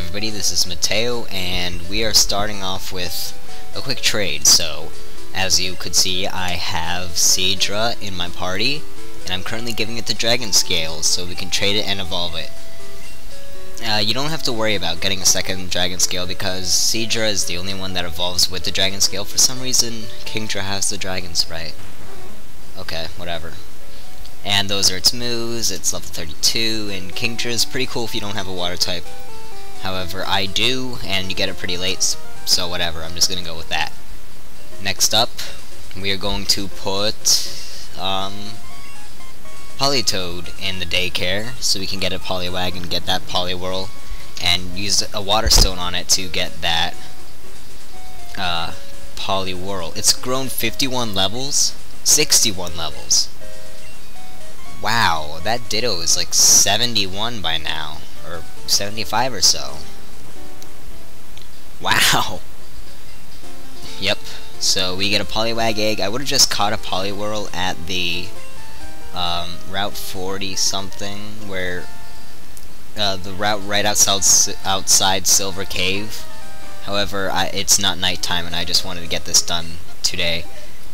everybody, this is Mateo, and we are starting off with a quick trade. So, as you could see, I have Seadra in my party, and I'm currently giving it the Dragon Scales, so we can trade it and evolve it. You don't have to worry about getting a second Dragon Scale, because Seadra is the only one that evolves with the Dragon Scale. For some reason, Kingdra has the Dragons, right? Okay, whatever. And those are its moves. It's level 32, and Kingdra is pretty cool if you don't have a water type. However, I do, and you get it pretty late, so whatever, I'm just gonna go with that. Next up, we are going to put Politoed in the daycare, so we can get a Poliwag and get that Poliwhirl, and use a Water Stone on it to get that Poliwhirl. It's grown 51 levels, 61 levels. Wow, that Ditto is like 71 by now, or 75 or so. Wow. Yep, so we get a Poliwag egg. I would have just caught a Poliwhirl at the Route 40 something, where the route right outside Silver Cave. However, it's not nighttime, and I just wanted to get this done today.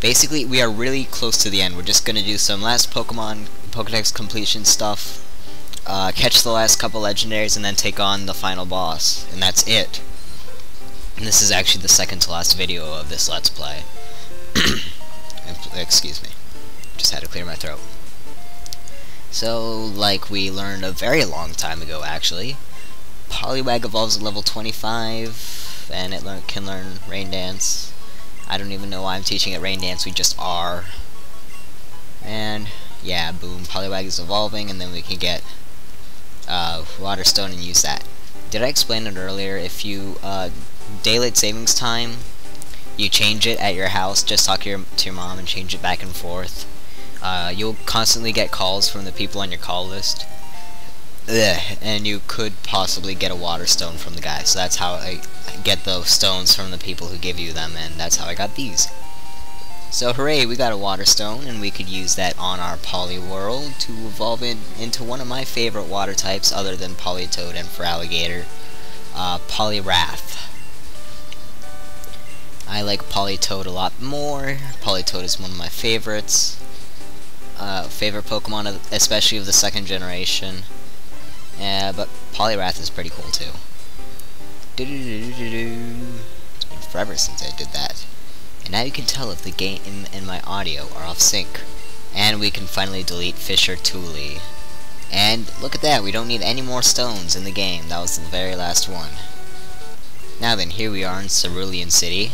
Basically, we are really close to the end. We're just gonna do some last Pokédex completion stuff, catch the last couple legendaries, and then take on the final boss, and that's it. And this is actually the second to last video of this Let's Play. Excuse me, just had to clear my throat. So, like we learned a very long time ago, actually, Poliwag evolves at level 25, and it can learn Rain Dance. I don't even know why I'm teaching it Rain Dance, we just are. And yeah, boom, Poliwag is evolving, and then we can get Water Stone and use that. Did I explain it earlier? If you daylight savings time, you change it at your house, just talk to your mom and change it back and forth. You'll constantly get calls from the people on your call list. And you could possibly get a Water Stone from the guy. So that's how I get those stones from the people who give you them, and that's how I got these. So hooray, we got a Water Stone, and we could use that on our Poliwhirl to evolve it into one of my favorite water types other than Politoed and Feraligatr, Poliwrath. I like Politoed a lot more. Politoed is one of my favorites. Favorite Pokemon, especially of the second generation. But Poliwrath is pretty cool too. It's been forever since I did that. And now you can tell if the game and my audio are off sync. And we can finally delete Fisher Tooley. And look at that, we don't need any more stones in the game. That was the very last one. Now then, here we are in Cerulean City,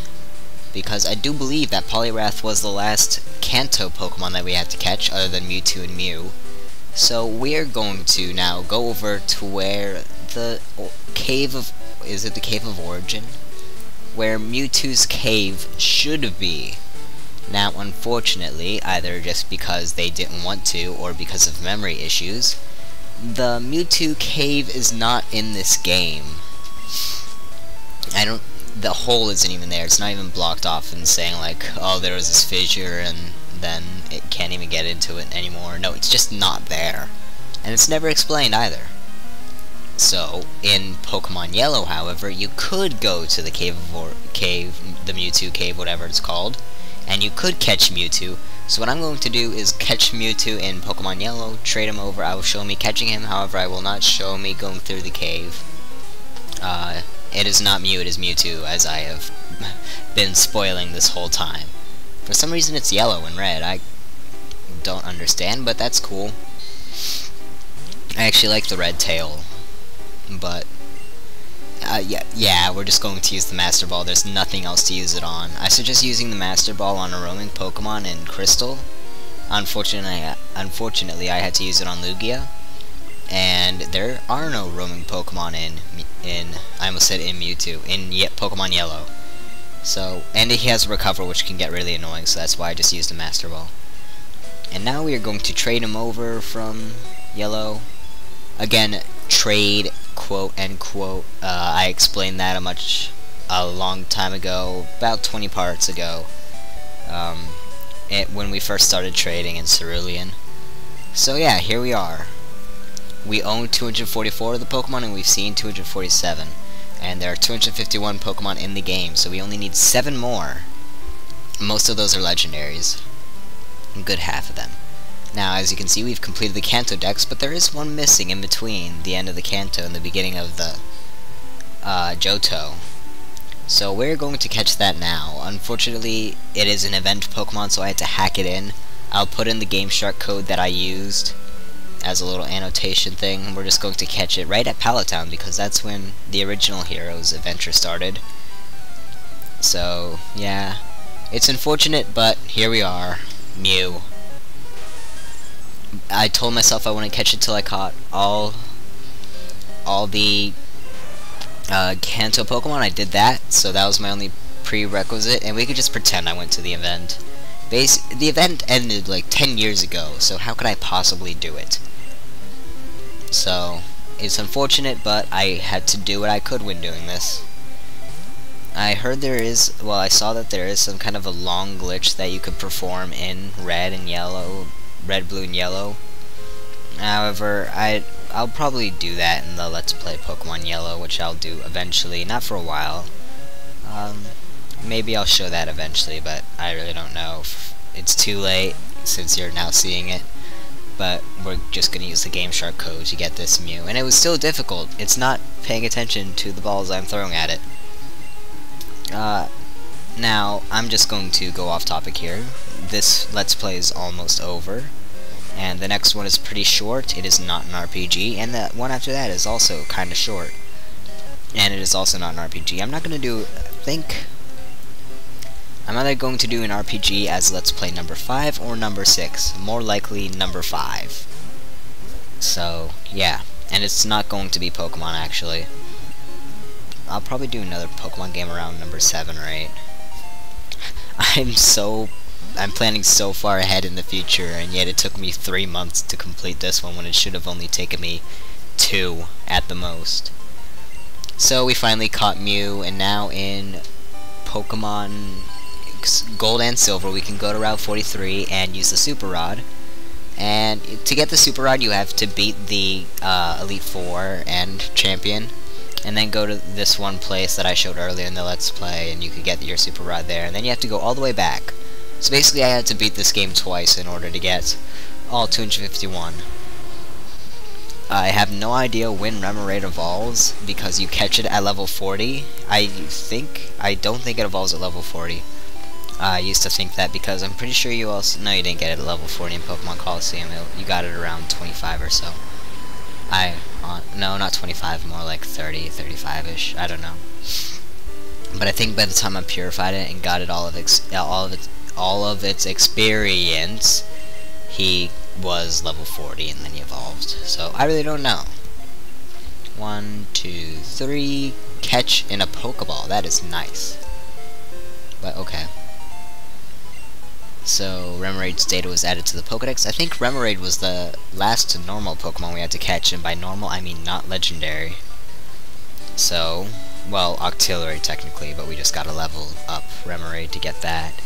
because I do believe that Poliwrath was the last Kanto Pokemon that we had to catch, other than Mewtwo and Mew. So we're going to now go over to where the Cave of... is it the Cave of Origin? Where Mewtwo's cave should be. Now, unfortunately, either just because they didn't want to, or because of memory issues, the Mewtwo cave is not in this game. The hole isn't even there. It's not even blocked off and saying like, oh, there was this fissure and then it can't even get into it anymore. No, it's just not there. And it's never explained either. So, in Pokemon Yellow, however, you could go to the the Mewtwo cave, whatever it's called, and you could catch Mewtwo. So what I'm going to do is catch Mewtwo in Pokemon Yellow, trade him over. I will show me catching him, however, I will not show me going through the cave. It is not Mew, it is Mewtwo, as I have been spoiling this whole time. For some reason it's yellow and red. I don't understand, but that's cool. I actually like the red tail. But, yeah, we're just going to use the Master Ball. There's nothing else to use it on. I suggest using the Master Ball on a roaming Pokemon in Crystal. Unfortunately, I had to use it on Lugia. And there are no roaming Pokemon I almost said in Mewtwo, in Pokemon Yellow. So, and he has Recover, which can get really annoying, so that's why I just used the Master Ball. And now we are going to trade him over from Yellow. Again, trade, quote, end quote. I explained that a long time ago, about 20 parts ago, when we first started trading in Cerulean. So yeah, here we are. We own 244 of the Pokemon, and we've seen 247. And there are 251 Pokemon in the game, so we only need 7 more. Most of those are legendaries. A good half of them. Now, as you can see, we've completed the Kanto Dex, but there is one missing in between the end of the Kanto and the beginning of the Johto. So we're going to catch that now. Unfortunately, it is an event Pokemon, so I had to hack it in. I'll put in the Game Shark code that I used as a little annotation thing, and we're just going to catch it right at Pallet Town, because that's when the original Heroes adventure started. So, yeah. It's unfortunate, but here we are. Mew. I told myself I wouldn't catch it till I caught all the Kanto Pokemon. I did that, so that was my only prerequisite, and we could just pretend I went to the event. The event ended like 10 years ago, so how could I possibly do it? So, it's unfortunate, but I had to do what I could when doing this. I heard there is, well, I saw that there is some kind of a long glitch that you could perform in red, blue, and yellow. However, I'll probably do that in the Let's Play Pokemon Yellow, which I'll do eventually, not for a while. Maybe I'll show that eventually, but I really don't know if it's too late since you're now seeing it. But we're just going to use the Game Shark code to get this Mew. And it was still difficult. It's not paying attention to the balls I'm throwing at it. Now, I'm just going to go off topic here. This Let's Play is almost over. And the next one is pretty short. It is not an RPG. And the one after that is also kind of short. And it is also not an RPG. I'm not going to do, I'm either going to do an RPG as Let's Play number 5 or number 6. More likely number 5. So, yeah. And it's not going to be Pokemon, actually. I'll probably do another Pokemon game around number 7 or 8. I'm planning so far ahead in the future, and yet it took me 3 months to complete this one when it should have only taken me 2 at the most. So we finally caught Mew, and now in Pokemon Gold and Silver we can go to Route 43 and use the Super Rod. And to get the Super Rod you have to beat the Elite Four and Champion, and then go to this one place that I showed earlier in the Let's Play, and you could get your Super Rod there, and then you have to go all the way back. So basically I had to beat this game twice in order to get all 251. I have no idea when Remoraid evolves, because you catch it at level 40. I don't think it evolves at level 40. I used to think that, because I'm pretty sure you also, no, you didn't get it at level 40 in Pokemon Coliseum. You got it around 25 or so. No, not 25, more like 30, 35-ish, I don't know. But I think by the time I purified it and got it all of its experience, he was level 40 and then he evolved. So I really don't know. 1, 2, 3, catch in a Pokeball. That is nice. But okay. So Remoraid's data was added to the Pokédex. I think Remoraid was the last normal Pokemon we had to catch, and by normal I mean not legendary. So, well, Octillery technically, but we just gotta level up Remoraid to get that.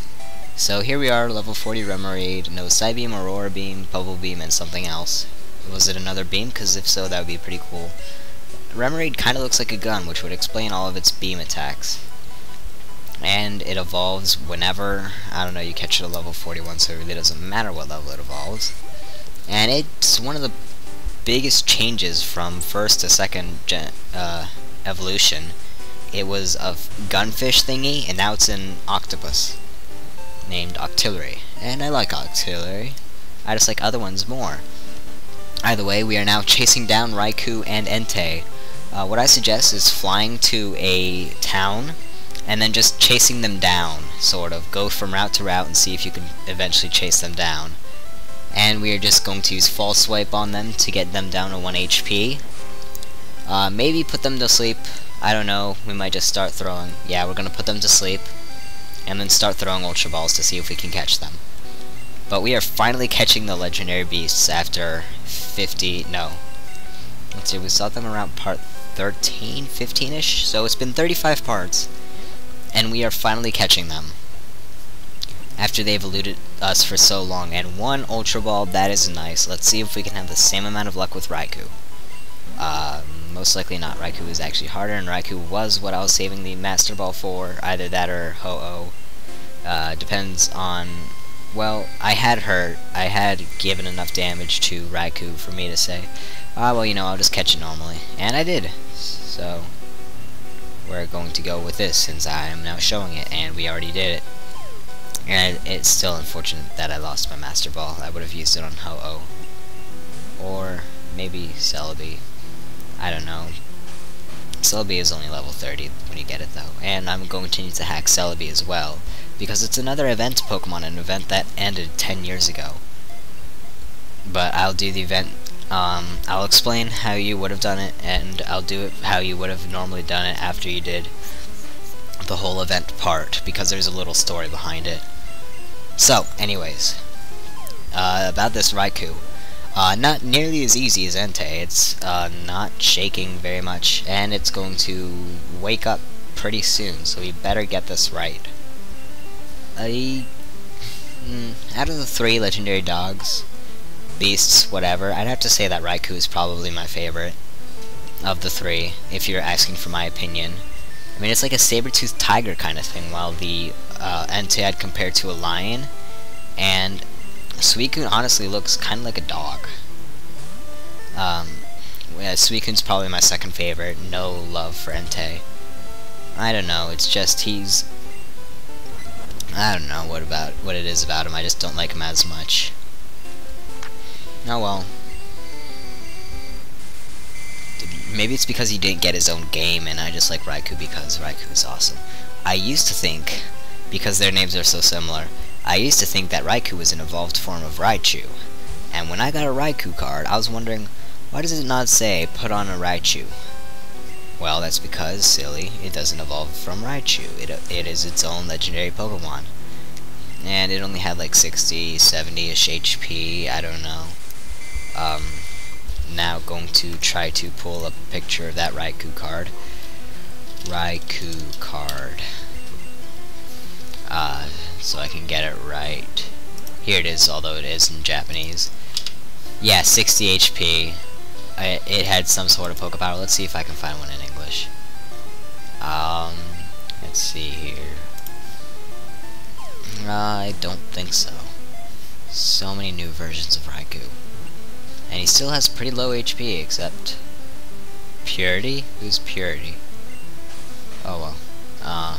So here we are, level 40 Remoraid, no Psybeam, Aurora Beam, Bubble Beam, and something else. Was it another beam? Because if so, that would be pretty cool. Remoraid kind of looks like a gun, which would explain all of its beam attacks. And it evolves whenever, I don't know, you catch it at level 41, so it really doesn't matter what level it evolves. And it's one of the biggest changes from first to second evolution. It was a gunfish thingy, and now it's an octopus named Octillery. And I like Octillery. I just like other ones more. Either way, we are now chasing down Raikou and Entei. What I suggest is flying to a town and then just chasing them down, sort of. Go from route to route and see if you can eventually chase them down. And we are just going to use False Swipe on them to get them down to 1 HP. Maybe put them to sleep. I don't know. We might just start throwing. Yeah, we're going to put them to sleep. And then start throwing Ultra Balls to see if we can catch them. But we are finally catching the legendary beasts after 50... No. Let's see, we saw them around part 13, 15-ish? So it's been 35 parts. And we are finally catching them. After they've eluded us for so long. And 1 Ultra Ball, that is nice. Let's see if we can have the same amount of luck with Raikou. most likely not. Raikou is actually harder, and Raikou was what I was saving the Master Ball for. Either that or Ho-Oh. Depends on... Well, I had given enough damage to Raikou for me to say, well, you know, I'll just catch it normally. And I did. So, we're going to go with this, since I am now showing it, and we already did it. And it's still unfortunate that I lost my Master Ball. I would have used it on Ho-Oh. Or maybe Celebi. I don't know. Celebi is only level 30 when you get it, though. And I'm going to continue to hack Celebi as well, because it's another event Pokemon, an event that ended 10 years ago. But I'll do the event, I'll explain how you would have done it, and I'll do it how you would have normally done it after you did the whole event part, because there's a little story behind it. So, anyways, about this Raikou. Not nearly as easy as Entei. It's not shaking very much, and it's going to wake up pretty soon, so we better get this right. Out of the 3 legendary dogs, beasts, whatever, I'd have to say that Raikou is probably my favorite of the 3, if you're asking for my opinion. I mean, it's like a saber-toothed tiger kind of thing, while the Entei I'd compare to a lion, and Suicune honestly looks kind of like a dog. Suicune's probably my second favorite. No love for Entei. I don't know, it's just I don't know what it is about him. I just don't like him as much. Oh well. Maybe it's because he didn't get his own game, and I just like Raikou because Raikou is awesome. I used to think, because their names are so similar, I used to think that Raikou was an evolved form of Raichu. And when I got a Raikou card, I was wondering, why does it not say, put on a Raichu? Well, that's because, silly, it doesn't evolve from Raichu. It is its own legendary Pokemon. And it only had like 60, 70-ish HP, I don't know. Now going to try to pull up a picture of that Raikou card. Raikou card. So I can get it right. Here it is, although it is in Japanese. Yeah, 60 HP. It had some sort of Pokepower. Let's see if I can find one in English. Let's see here. I don't think so. So many new versions of Raikou. And he still has pretty low HP, except... Purity? Who's Purity? Oh well.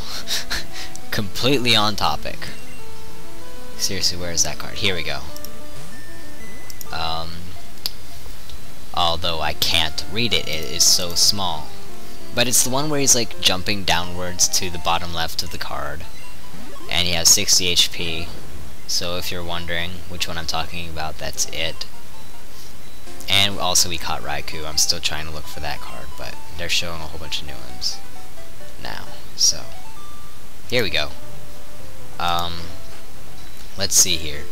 Completely on topic. Seriously, where is that card? Here we go. Although I can't read it, it is so small. But it's the one where he's like jumping downwards to the bottom left of the card. And he has 60 HP. So if you're wondering which one I'm talking about, that's it. And also we caught Raikou. I'm still trying to look for that card, but they're showing a whole bunch of new ones now. So, here we go. Let's see here.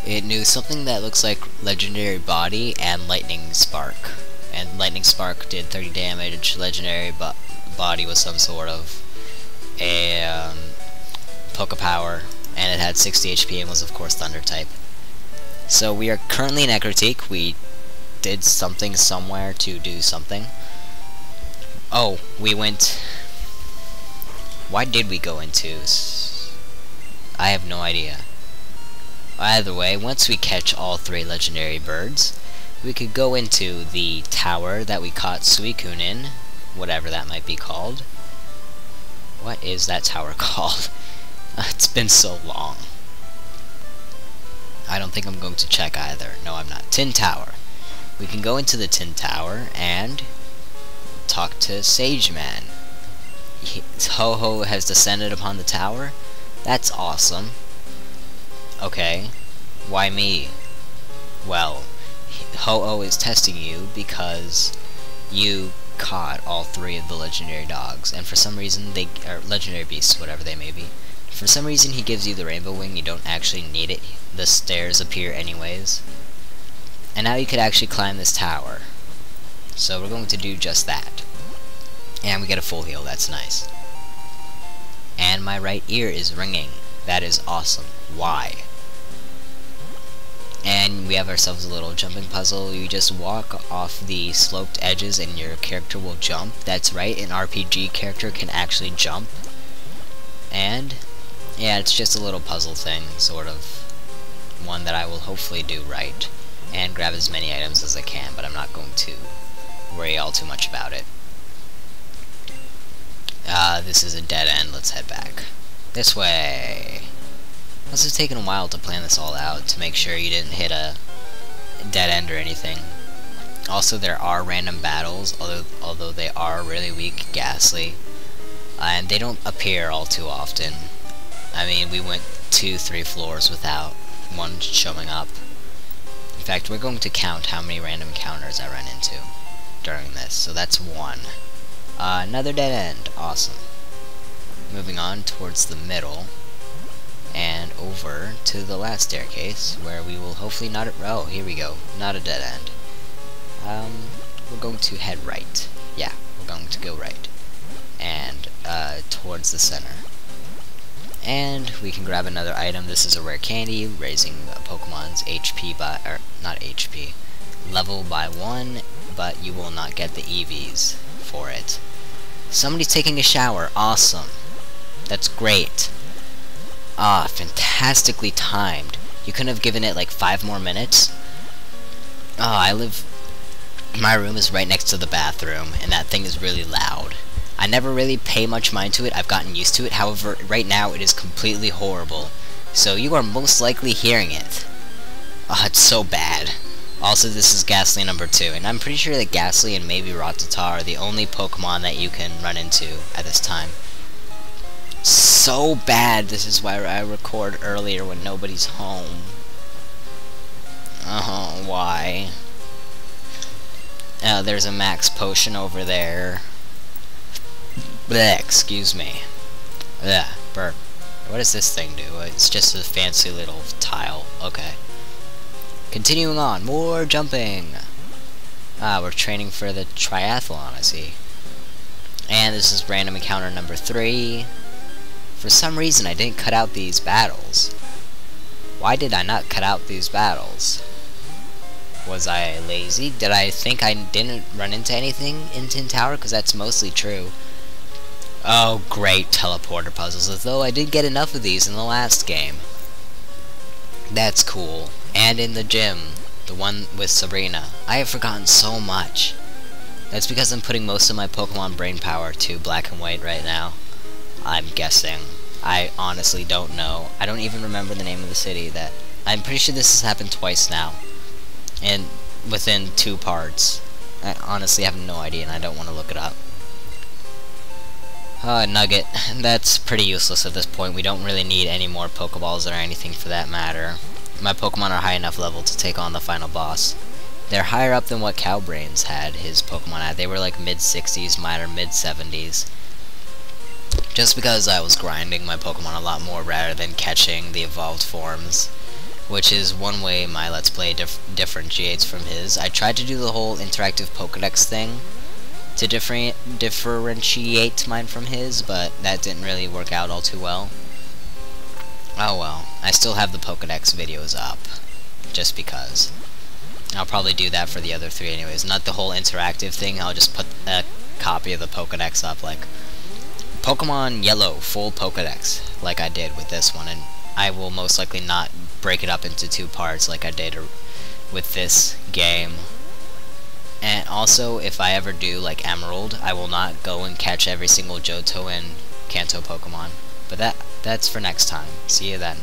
It knew something that looks like Legendary Body and Lightning Spark. And Lightning Spark did 30 damage, Legendary Body was some sort of a Pokepower, and it had 60 HP and was of course Thunder type. So we are currently in Ecruteak. We did something somewhere to do something. Oh, we went... Why did we go into... I have no idea. Either way, once we catch all 3 legendary birds, we could go into the tower that we caught Suicune in, whatever that might be called. What is that tower called? It's been so long. I don't think I'm going to check either. No, I'm not. Tin Tower. We can go into the Tin Tower and talk to Sage Man. Ho-Oh has descended upon the tower? That's awesome. Okay. Why me? Well, Ho-Oh is testing you because you caught all 3 of the legendary dogs, and for some reason they are legendary beasts, whatever they may be. For some reason he gives you the Rainbow Wing. You don't actually need it. The stairs appear anyways. And now you could actually climb this tower. So we're going to do just that. And we get a full heal. That's nice. And my right ear is ringing. That is awesome. Why? And we have ourselves a little jumping puzzle. You just walk off the sloped edges and your character will jump. That's right, an RPG character can actually jump. And yeah, it's just a little puzzle thing, sort of. One that I will hopefully do right. And grab as many items as I can, but I'm not going to worry all too much about it. This is a dead end. Let's head back. This way. Must have taken a while to plan this all out, to make sure you didn't hit a dead end or anything. Also, there are random battles, although they are really weak, ghastly. And they don't appear all too often. I mean, we went 2-3 floors without one showing up. In fact, we're going to count how many random encounters I ran into during this. So that's 1. Another dead end. Awesome. Moving on towards the middle. And over to the last staircase, where we will hopefully not... Oh, here we go. Not a dead end. We're going to head right. Yeah, we're going to go right. And, towards the center. And we can grab another item. This is a rare candy, raising Pokemon's HP by... or, not HP. Level by 1, but you will not get the EVs for it. Somebody's taking a shower. Awesome. That's great. Ah, fantastically timed. You couldn't have given it like 5 more minutes? Oh, my room is right next to the bathroom, and that thing is really loud. I never really pay much mind to it. I've gotten used to it. However, right now it is completely horrible. So you are most likely hearing it. Oh, it's so bad. Also, this is Ghastly number 2, and I'm pretty sure that Ghastly and maybe Rattata are the only Pokemon that you can run into at this time. So bad. This is why I record earlier when nobody's home. Why? There's a max potion over there. Bleh, excuse me. Bleh, burp. What does this thing do? It's just a fancy little tile. Okay. Continuing on. More jumping. We're training for the triathlon, I see. And this is random encounter number 3. For some reason, I didn't cut out these battles. Why did I not cut out these battles? Was I lazy? Did I think I didn't run into anything in Tin Tower? Because that's mostly true. Oh, great teleporter puzzles. As though I didn't get enough of these in the last game. That's cool. And in the gym. The one with Sabrina. I have forgotten so much. That's because I'm putting most of my Pokemon brain power to black and white right now. I'm guessing. I honestly don't know. I don't even remember the name of the city that... I'm pretty sure this has happened twice now. And within 2 parts. I honestly have no idea and I don't want to look it up. Oh, Nugget. That's pretty useless at this point. We don't really need any more Pokeballs or anything for that matter. My Pokemon are high enough level to take on the final boss. They're higher up than what Cowbrains had his Pokemon at. They were like mid-60s, mine are mid-70s. Just because I was grinding my Pokemon a lot more rather than catching the evolved forms. Which is one way my Let's Play differentiates from his. I tried to do the whole interactive Pokédex thing to differentiate mine from his, but that didn't really work out all too well. Oh well, I still have the Pokédex videos up, just because. I'll probably do that for the other 3 anyways. Not the whole interactive thing, I'll just put a copy of the Pokédex up, like Pokemon Yellow full Pokédex, like I did with this one, and I will most likely not break it up into 2 parts like I did with this game. And also, if I ever do like Emerald, I will not go and catch every single Johto and Kanto Pokemon. But that's for next time. See you then.